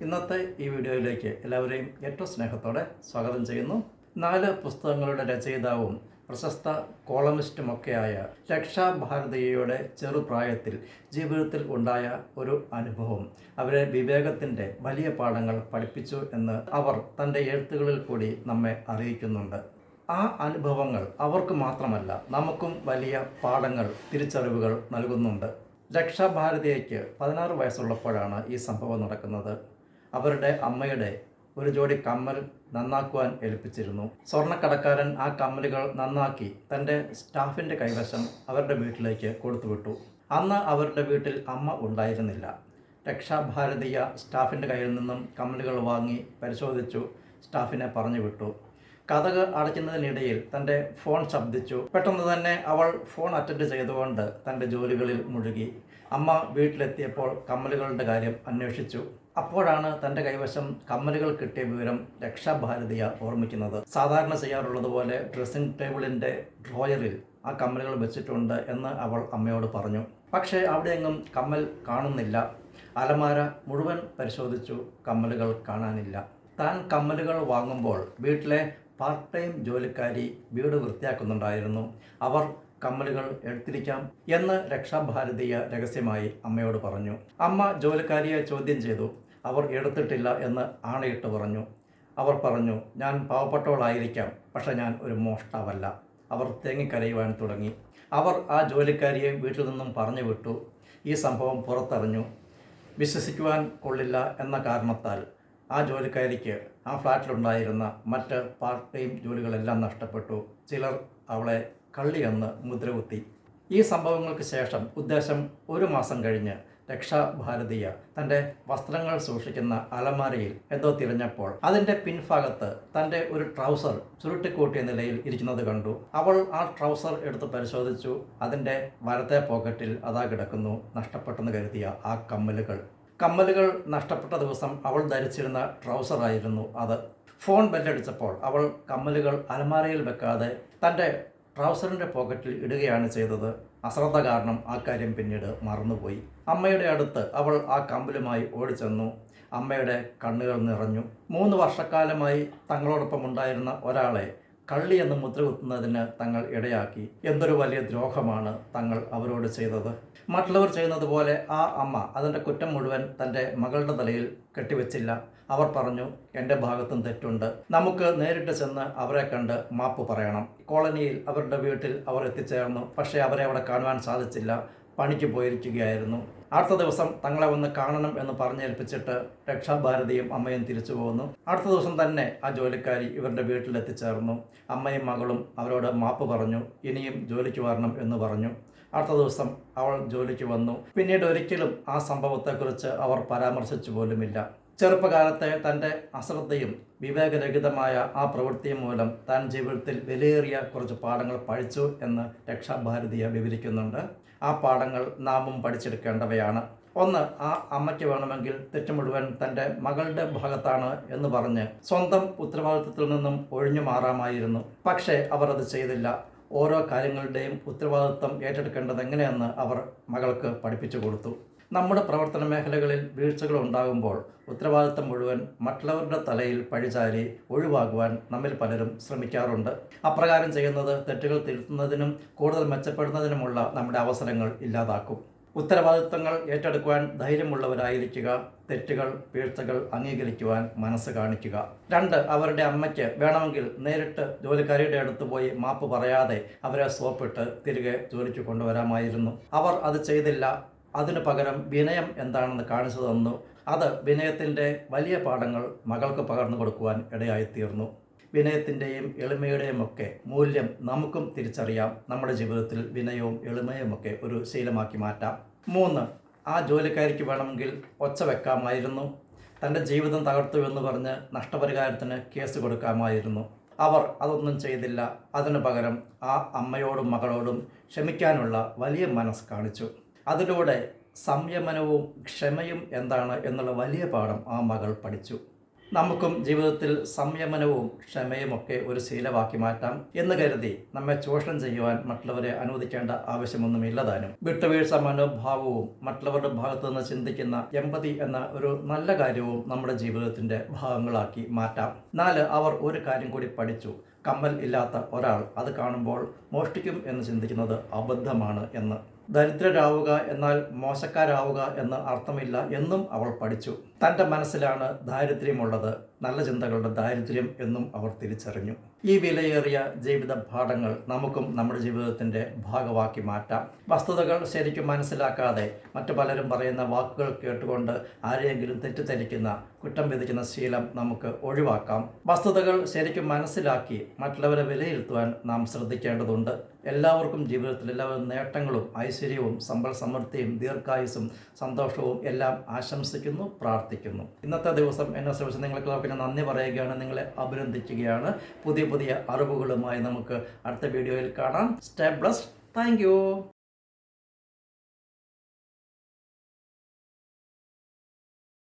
ഇന്നത്തെ ഈ വീഡിയോയിലേക്ക് എല്ലാവരെയും ഏറ്റവും സ്നേഹത്തോടെ സ്വാഗതം ചെയ്യുന്നു. 4 പുസ്തകങ്ങളുടെ രചയിതാവും പ്രശസ്ത കോളമിസ്റ്റുമൊക്കെയായ രക്ഷാ ഭാരതിയുടെ ചെറുപ്രായത്തിൽ ജീവിതത്തിൽ ഉണ്ടായ ഒരു അനുഭവം അവരെ വിവേകത്തിൻ്റെ വലിയ പാഠങ്ങൾ പഠിപ്പിച്ചു എന്ന് അവർ തൻ്റെ എഴുത്തുകളിൽ കൂടി നമ്മെ അറിയിക്കുന്നുണ്ട്. ആ അനുഭവങ്ങൾ അവർക്ക് മാത്രമല്ല, നമുക്കും വലിയ പാഠങ്ങൾ, തിരിച്ചറിവുകൾ നൽകുന്നുണ്ട്. രക്ഷാഭാരതിയയ്ക്ക് 16 വയസ്സുള്ളപ്പോഴാണ് ഈ സംഭവം നടക്കുന്നത്. അവരുടെ അമ്മയുടെ ഒരു ജോഡി കമ്മൽ നന്നാക്കുവാൻ ഏൽപ്പിച്ചിരുന്നു. സ്വർണ്ണക്കടക്കാരൻ ആ കമ്മലുകൾ നന്നാക്കി തൻ്റെ സ്റ്റാഫിൻ്റെ കൈവശം അവരുടെ വീട്ടിലേക്ക് കൊടുത്തുവിട്ടു. അന്ന് അവരുടെ വീട്ടിൽ അമ്മ ഉണ്ടായിരുന്നില്ല. രക്ഷാഭാരതീയ സ്റ്റാഫിൻ്റെ കയ്യിൽ നിന്നും കമ്മലുകൾ വാങ്ങി പരിശോധിച്ചു, സ്റ്റാഫിനെ പറഞ്ഞു വിട്ടു. കതക് അടയ്ക്കുന്നതിനിടയിൽ തൻ്റെ ഫോൺ ശബ്ദിച്ചു. പെട്ടെന്ന് തന്നെ അവൾ ഫോൺ അറ്റൻഡ് ചെയ്തുകൊണ്ട് തൻ്റെ ജോലികളിൽ മുഴുകി. അമ്മ വീട്ടിലെത്തിയപ്പോൾ കമ്മലുകളുടെ കാര്യം അന്വേഷിച്ചു. അപ്പോഴാണ് തൻ്റെ കൈവശം കമ്മലുകൾ കിട്ടിയ വിവരം രക്ഷാഭാരതിയ ഓർമ്മിക്കുന്നത്. സാധാരണ ചെയ്യാറുള്ളതുപോലെ ഡ്രസ്സിംഗ് ടേബിളിൻ്റെ ഡ്രോയറിൽ ആ കമ്മലുകൾ വെച്ചിട്ടുണ്ട് എന്ന് അവൾ അമ്മയോട് പറഞ്ഞു. പക്ഷേ അവിടെയെങ്ങും കമ്മൽ കാണുന്നില്ല. അലമാര മുഴുവൻ പരിശോധിച്ചു, കമ്മലുകൾ കാണാനില്ല. താൻ കമ്മലുകൾ വാങ്ങുമ്പോൾ വീട്ടിലെ പാർട്ട് ടൈം ജോലിക്കാരി വീട് വൃത്തിയാക്കുന്നുണ്ടായിരുന്നു. അവർ കമ്മലുകൾ എടുത്തിരിക്കാം എന്ന് രക്ഷാഭാരതീയ രഹസ്യമായി അമ്മയോട് പറഞ്ഞു. അമ്മ ജോലിക്കാരിയെ ചോദ്യം ചെയ്തു. അവർ എടുത്തിട്ടില്ല എന്ന് ആണയിട്ട് പറഞ്ഞു. അവർ പറഞ്ഞു, ഞാൻ പാവപ്പെട്ടവളായിരിക്കാം, പക്ഷെ ഞാൻ ഒരു മോഷ്ടാവല്ല. അവർ തേങ്ങിക്കരയുവാൻ തുടങ്ങി. അവർ ആ ജോലിക്കാരിയെ വീട്ടിൽ നിന്നും പറഞ്ഞു വിട്ടു. ഈ സംഭവം പുറത്തറിഞ്ഞു. വിശ്വസിക്കുവാൻ കൊള്ളില്ല എന്ന കാരണത്താൽ ആ ജോലിക്കാരിക്ക് ആ ഫ്ലാറ്റിലുണ്ടായിരുന്ന മറ്റ് പാർട്ട് ടൈം ജോലികളെല്ലാം നഷ്ടപ്പെട്ടു. ചിലർ അവളെ കള്ളിയെന്ന് മുദ്രകുത്തി. ഈ സംഭവങ്ങൾക്ക് ശേഷം ഉദ്ദേശം 1 മാസം കഴിഞ്ഞ് രക്ഷാഭാരതീയ തൻ്റെ വസ്ത്രങ്ങൾ സൂക്ഷിക്കുന്ന അലമാരയിൽ എന്തോ തിരഞ്ഞപ്പോൾ അതിൻ്റെ പിൻഭാഗത്ത് തൻ്റെ ഒരു ട്രൗസർ ചുരുട്ടിക്കൂട്ടിയ നിലയിൽ ഇരിക്കുന്നത് കണ്ടു. അവൾ ആ ട്രൗസർ എടുത്ത് പരിശോധിച്ചു. അതിൻ്റെ വലത്തെ പോക്കറ്റിൽ അതാ കിടക്കുന്നു നഷ്ടപ്പെട്ടെന്ന് കരുതിയ ആ കമ്മലുകൾ നഷ്ടപ്പെട്ട ദിവസം അവൾ ധരിച്ചിരുന്ന ട്രൗസറായിരുന്നു അത്. ഫോൺ ബെല്ലടിച്ചപ്പോൾ അവൾ കമ്മലുകൾ അലമാരയിൽ വെക്കാതെ തൻ്റെ ട്രൗസറിൻ്റെ പോക്കറ്റിൽ ഇടുകയാണ് ചെയ്തത്. അശ്രദ്ധ കാരണം ആ കാര്യം പിന്നീട് മറന്നുപോയി. അമ്മയുടെ അടുത്ത് അവൾ ആ കമ്മലുമായി ഓടിച്ചെന്നു. അമ്മയുടെ കണ്ണുകൾ നിറഞ്ഞു. 3 വർഷക്കാലമായി തങ്ങളോടൊപ്പം ഉണ്ടായിരുന്ന ഒരാളെ കള്ളി എന്ന് മുദ്രകുത്തുന്നതിന് തങ്ങൾ ഇടയാക്കി. എന്തൊരു വലിയ ദ്രോഹമാണ് തങ്ങൾ അവരോട് ചെയ്തത്. മറ്റുള്ളവർ ചെയ്യുന്നത് പോലെ ആ അമ്മ അതിൻ്റെ കുറ്റം മുഴുവൻ തൻ്റെ മകളുടെ തലയിൽ കെട്ടിവെച്ചില്ല. അവർ പറഞ്ഞു, എൻ്റെ ഭാഗത്തും തെറ്റുണ്ട്. നമുക്ക് നേരിട്ട് ചെന്ന് അവരെ കണ്ട് മാപ്പ് പറയണം. കോളനിയിൽ അവരുടെ വീട്ടിൽ അവർ എത്തിച്ചേർന്നു. പക്ഷേ അവരെ അവിടെ കാണുവാൻ സാധിച്ചില്ല. പണിക്ക് പോയിരിക്കുകയായിരുന്നു. അടുത്ത ദിവസം തങ്ങളെ ഒന്ന് കാണണം എന്ന് പറഞ്ഞേൽപ്പിച്ചിട്ട് രക്ഷാഭാരതിയും അമ്മയും തിരിച്ചു പോകുന്നു. അടുത്ത ദിവസം തന്നെ ആ ജോലിക്കാരി ഇവരുടെ വീട്ടിലെത്തിച്ചേർന്നു. അമ്മയും മകളും അവരോട് മാപ്പ് പറഞ്ഞു. ഇനിയും ജോലിക്ക് വരണം എന്ന് പറഞ്ഞു. അടുത്ത ദിവസം അവൾ ജോലിക്ക് വന്നു. പിന്നീട് ഒരിക്കലും ആ സംഭവത്തെക്കുറിച്ച് അവർ പരാമർശിച്ചു പോലുമില്ല. ചെറുപ്പകാലത്തെ തൻ്റെ അശ്രദ്ധയും വിവേകരഹിതമായ ആ പ്രവൃത്തിയും മൂലം താൻ ജീവിതത്തിൽ വിലയേറിയ കുറച്ച് പാഠങ്ങൾ പഠിച്ചു എന്ന് രക്ഷാഭാരതിയ വിവരിക്കുന്നുണ്ട്. ആ പാഠങ്ങൾ നാമും പഠിച്ചെടുക്കേണ്ടവയാണ്. 1, ആ അമ്മയ്ക്ക് വേണമെങ്കിൽ തെറ്റ് മുഴുവൻ തൻ്റെ മകളുടെ ഭാഗത്താണ് എന്ന് പറഞ്ഞ് സ്വന്തം ഉത്തരവാദിത്വത്തിൽ നിന്നും ഒഴിഞ്ഞു മാറാമായിരുന്നു. പക്ഷേ അവർ അത് ചെയ്തില്ല. ഓരോ കാര്യങ്ങളുടെയും ഉത്തരവാദിത്വം ഏറ്റെടുക്കേണ്ടത് എങ്ങനെയെന്ന് അവർ മകൾക്ക് പഠിപ്പിച്ചു കൊടുത്തു. നമ്മുടെ പ്രവർത്തന മേഖലകളിൽ വീഴ്ചകൾ ഉണ്ടാകുമ്പോൾ ഉത്തരവാദിത്തം മുഴുവൻ മറ്റുള്ളവരുടെ തലയിൽ പഴിചാരി ഒഴിവാകുവാൻ നമ്മിൽ പലരും ശ്രമിക്കാറുണ്ട്. അപ്രകാരം ചെയ്യുന്നത് തെറ്റുകൾ തിരുത്തുന്നതിനും കൂടുതൽ മെച്ചപ്പെടുന്നതിനുമുള്ള നമ്മുടെ അവസരങ്ങൾ ഇല്ലാതാക്കും. ഉത്തരവാദിത്തങ്ങൾ ഏറ്റെടുക്കുവാൻ ധൈര്യമുള്ളവരായിരിക്കുക. തെറ്റുകൾ, വീഴ്ചകൾ അംഗീകരിക്കുവാൻ മനസ്സ് കാണിക്കുക. 2, അവരുടെ അമ്മയ്ക്ക് വേണമെങ്കിൽ നേരിട്ട് ജോലിക്കാരിയുടെ അടുത്ത് പോയി മാപ്പ് പറയാതെ അവരെ സോപ്പിട്ട് തിരികെ ജോലിക്ക് കൊണ്ടുവരാമായിരുന്നു. അവർ അത് ചെയ്തില്ല. അതിനു പകരം വിനയം എന്താണെന്ന് കാണിച്ചു തന്നു. അത് വിനയത്തിൻ്റെ വലിയ പാഠങ്ങൾ മകൾക്ക് പകർന്നു കൊടുക്കുവാൻ ഇടയായിത്തീർന്നു. വിനയത്തിൻ്റെയും എളിമയുടെയും ഒക്കെ മൂല്യം നമുക്കും തിരിച്ചറിയാം. നമ്മുടെ ജീവിതത്തിൽ വിനയവും എളിമയുമൊക്കെ ഒരു ശീലമാക്കി മാറ്റാം. 3, ആ ജോലിക്കാരിക്ക് വേണമെങ്കിൽ ഒച്ച വെക്കാമായിരുന്നു. തൻ്റെ ജീവിതം തകർത്തു എന്ന് പറഞ്ഞ് നഷ്ടപരിഹാരത്തിന് കേസ് കൊടുക്കാമായിരുന്നു. അവർ അതൊന്നും ചെയ്തില്ല. അതിനു പകരം ആ അമ്മയോടും മകളോടും ക്ഷമിക്കാനുള്ള വലിയ മനസ്സ് കാണിച്ചു. അതിലൂടെ സംയമനവും ക്ഷമയും എന്താണ് എന്നുള്ള വലിയ പാഠം ആ മകൾ പഠിച്ചു. നമുക്കും ജീവിതത്തിൽ സംയമനവും ക്ഷമയുമൊക്കെ ഒരു ശീലമാക്കി മാറ്റാം എന്ന് കരുതി നമ്മെ ചൂഷണം ചെയ്യുവാൻ മറ്റുള്ളവരെ അനുവദിക്കേണ്ട ആവശ്യമൊന്നുമില്ലതാനും. വിട്ടുവീഴ്ച മനോഭാവവും മറ്റുള്ളവരുടെ ഭാഗത്തു നിന്ന് ചിന്തിക്കുന്ന എമ്പതി എന്ന ഒരു നല്ല കാര്യവും നമ്മുടെ ജീവിതത്തിൻ്റെ ഭാഗങ്ങളാക്കി മാറ്റാം. 4. അവർ ഒരു കാര്യം കൂടി പഠിച്ചു. കമ്മൽ ഇല്ലാത്ത ഒരാൾ അത് കാണുമ്പോൾ മോഷ്ടിക്കും എന്ന് ചിന്തിക്കുന്നത് അബദ്ധമാണ് എന്ന്. ദരിദ്രരാവുക എന്നാൽ മോശക്കാരാവുക എന്ന് അർത്ഥമില്ല എന്നും അവൾ പഠിച്ചു. തൻ്റെ മനസ്സിലാണ് ദാരിദ്ര്യമുള്ളത്, നല്ല ചിന്തകളുടെ ദാരിദ്ര്യം എന്നും അവർ തിരിച്ചറിഞ്ഞു. ഈ വിലയേറിയ ജീവിത പാഠങ്ങൾ നമുക്കും നമ്മുടെ ജീവിതത്തിൻ്റെ ഭാഗമാക്കി മാറ്റാം. വസ്തുതകൾ ശരിക്കും മനസ്സിലാക്കാതെ മറ്റു പലരും പറയുന്ന വാക്കുകൾ കേട്ടുകൊണ്ട് ആരെയെങ്കിലും തെറ്റിദ്ധരിക്കുന്ന, കുറ്റം വിധിക്കുന്ന ശീലം നമുക്ക് ഒഴിവാക്കാം. വസ്തുതകൾ ശരിക്കും മനസ്സിലാക്കി മറ്റുള്ളവരെ വിലയിരുത്തുവാൻ നാം ശ്രദ്ധിക്കേണ്ടതുണ്ട്. എല്ലാവർക്കും ജീവിതത്തിൽ എല്ലാവരും നേട്ടങ്ങളും ഐശ്വര്യവും സമ്പൽ സമൃദ്ധിയും ദീർഘായുസ്സും സന്തോഷവും എല്ലാം ആശംസിക്കുന്നു, പ്രാർത്ഥിക്കുന്നു. ഇന്നത്തെ ദിവസം എന്നെ ശ്രമിച്ച് നിങ്ങൾക്ക് ഞാൻ നന്ദി പറയുകയാണ്, നിങ്ങളെ അഭിനന്ദിക്കുകയാണ്. പുതിയ അറിവുകളുമായി നമുക്ക് അടുത്ത വീഡിയോയിൽ കാണാം. Stay blessed. Thank you.